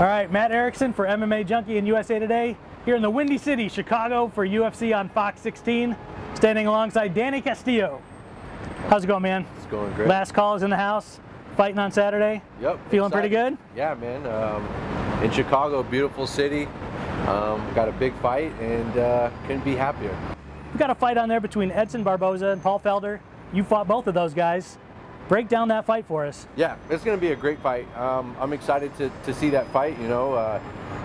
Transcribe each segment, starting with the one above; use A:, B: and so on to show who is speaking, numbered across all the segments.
A: All right, Matt Erickson for MMA Junkie and USA Today, here in the Windy City, Chicago for UFC on Fox 16, standing alongside Danny Castillo. How's it going, man?
B: It's going great.
A: Last call is in the house, fighting on Saturday.
B: Yep.
A: Feeling
B: excited.
A: pretty good?
B: Yeah, man. In Chicago, beautiful city. Got a big fight and couldn't be happier.
A: We've got a fight on there between Edson Barboza and Paul Felder. You fought both of those guys. Break down that fight for us. Yeah,
B: it's going to be a great fight. I'm excited to see that fight,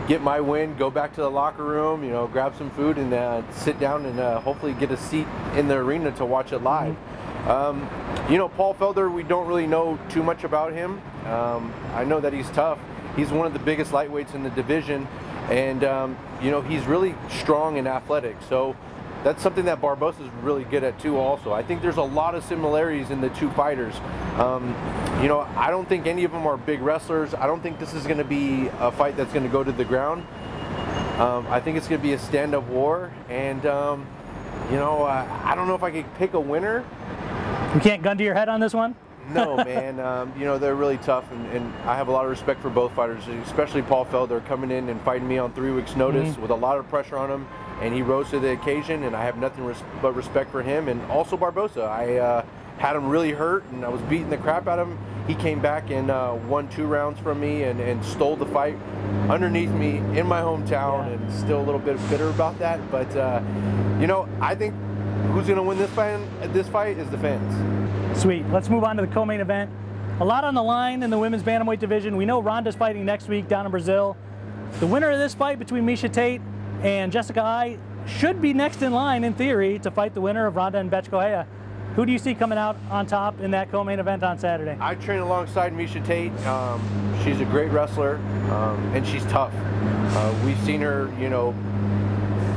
B: get my win, go back to the locker room, grab some food and sit down and hopefully get a seat in the arena to watch it live. Paul Felder, we don't really know too much about him. I know that he's tough. He's one of the biggest lightweights in the division, and he's really strong and athletic. So that's something that Barboza is really good at too also. I think there's a lot of similarities in the two fighters. I don't think any of them are big wrestlers. I don't think this is going to be a fight that's going to go to the ground. I think it's going to be a stand-up war, and I don't know if I could pick a winner.
A: You can't gun to your head on this one?
B: No, man. They're really tough, and I have a lot of respect for both fighters, especially Paul Felder coming in and fighting me on 3 weeks' notice with a lot of pressure on him, and he rose to the occasion, and I have nothing but respect for him. And also Barboza. I had him really hurt, and I was beating the crap out of him. He came back and won 2 rounds from me and stole the fight underneath me in my hometown, and still a little bit bitter about that. But, I think who's going to win this fight is the fans.
A: Sweet. Let's move on to the co-main event. A lot on the line in the women's bantamweight division. We know Ronda's fighting next week down in Brazil. The winner of this fight between Miesha Tate and Jessica Eye should be next in line, in theory, to fight the winner of Ronda and Bethe Correia. Who do you see coming out on top in that co-main event on Saturday?
B: I train alongside Miesha Tate. She's a great wrestler, and she's tough. We've seen her,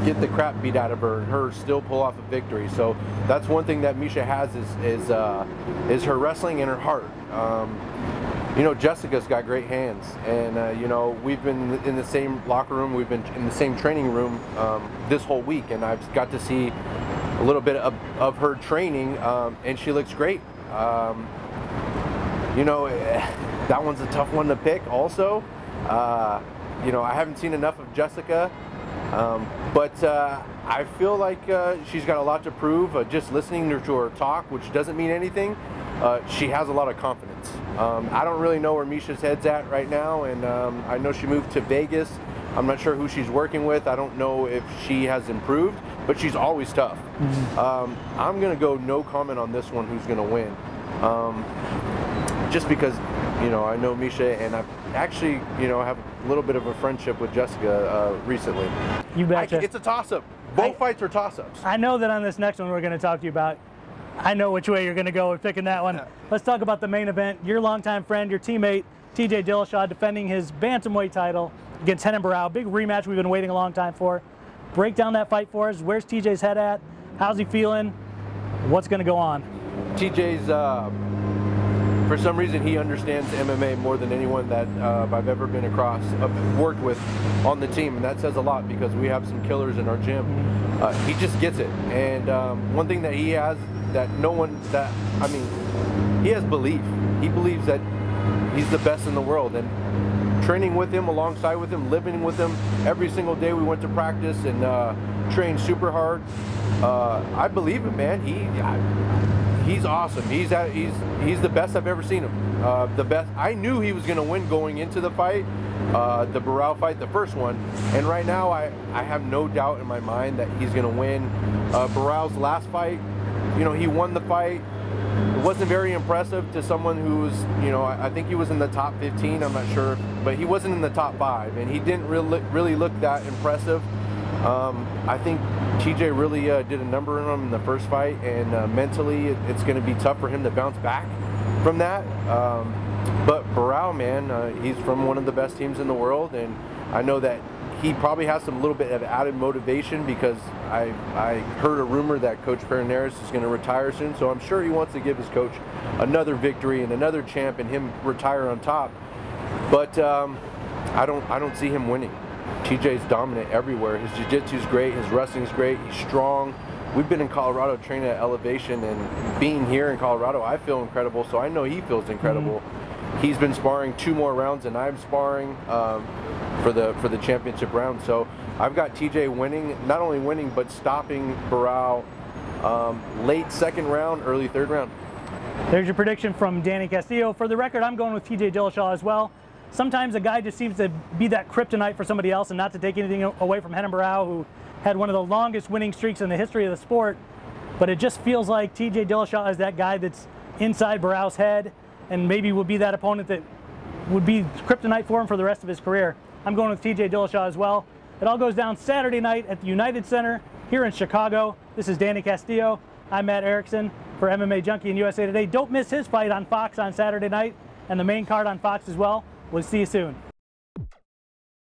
B: get the crap beat out of her and her still pull off a victory. So that's one thing that Miesha has is her wrestling and her heart. Jessica's got great hands, and we've been in the same locker room, we've been in the same training room this whole week, and I've got to see a little bit of her training, and she looks great. That one's a tough one to pick also. I haven't seen enough of Jessica, but I feel like she's got a lot to prove. Just listening to her talk, which doesn't mean anything, she has a lot of confidence. I don't really know where Miesha's head's at right now, and I know she moved to Vegas. I'm not sure who she's working with. I don't know if she has improved, but she's always tough. I'm going to go no comment on this one who's going to win. Just because, I know Miesha, and I've actually, have a little bit of a friendship with Jessica recently.
A: You betcha.
B: It's a toss-up. Both fights are toss-ups.
A: I know that on this next one we're going to talk to you about, I know which way you're going to go with picking that one. Let's talk about the main event. Your longtime friend, your teammate, TJ Dillashaw, defending his bantamweight title against Renan Barão. Big rematch we've been waiting a long time for. Break down that fight for us. Where's TJ's head at? How's he feeling? What's going to go on?
B: TJ's, for some reason, he understands MMA more than anyone that I've ever been across, worked with on the team, and that says a lot because we have some killers in our gym. He just gets it, and one thing that he has that he has belief. He believes that he's the best in the world, and training with him, alongside with him, living with him every single day. We went to practice and trained super hard. I believe him, man. He's awesome. He's the best I've ever seen him. The best. I knew he was going to win going into the fight, the Barão fight, the first one. And right now, I have no doubt in my mind that he's going to win. Barão's last fight, he won the fight. It wasn't very impressive to someone who's, I think he was in the top 15, I'm not sure, but he wasn't in the top 5, and he didn't really look that impressive. I think TJ really did a number on him in the first fight, and mentally it's going to be tough for him to bounce back from that. But Barão, man, he's from one of the best teams in the world, and I know that he probably has some little bit of added motivation because I heard a rumor that Coach Faraz is going to retire soon, so I'm sure he wants to give his coach another victory and another champ and him retire on top. But I don't see him winning. TJ's dominant everywhere. His jiu-jitsu's great, his wrestling's great, he's strong. We've been in Colorado training at elevation, and being here in Colorado, I feel incredible, so I know he feels incredible. he's been sparring 2 more rounds than I'm sparring for the championship round. So I've got TJ winning, not only winning, but stopping Barboza late 2nd round, early 3rd round.
A: There's your prediction from Danny Castillo. For the record, I'm going with TJ Dillashaw as well. Sometimes a guy just seems to be that kryptonite for somebody else, and not to take anything away from Barboza, who had one of the longest winning streaks in the history of the sport. But it just feels like TJ Dillashaw is that guy that's inside Barboza's head, and maybe would be that opponent that would be kryptonite for him for the rest of his career. I'm going with TJ Dillashaw as well. It all goes down Saturday night at the United Center here in Chicago. This is Danny Castillo. I'm Matt Erickson for MMA Junkie and USA Today. Don't miss his fight on Fox on Saturday night, and the main card on Fox as well. We'll see you soon.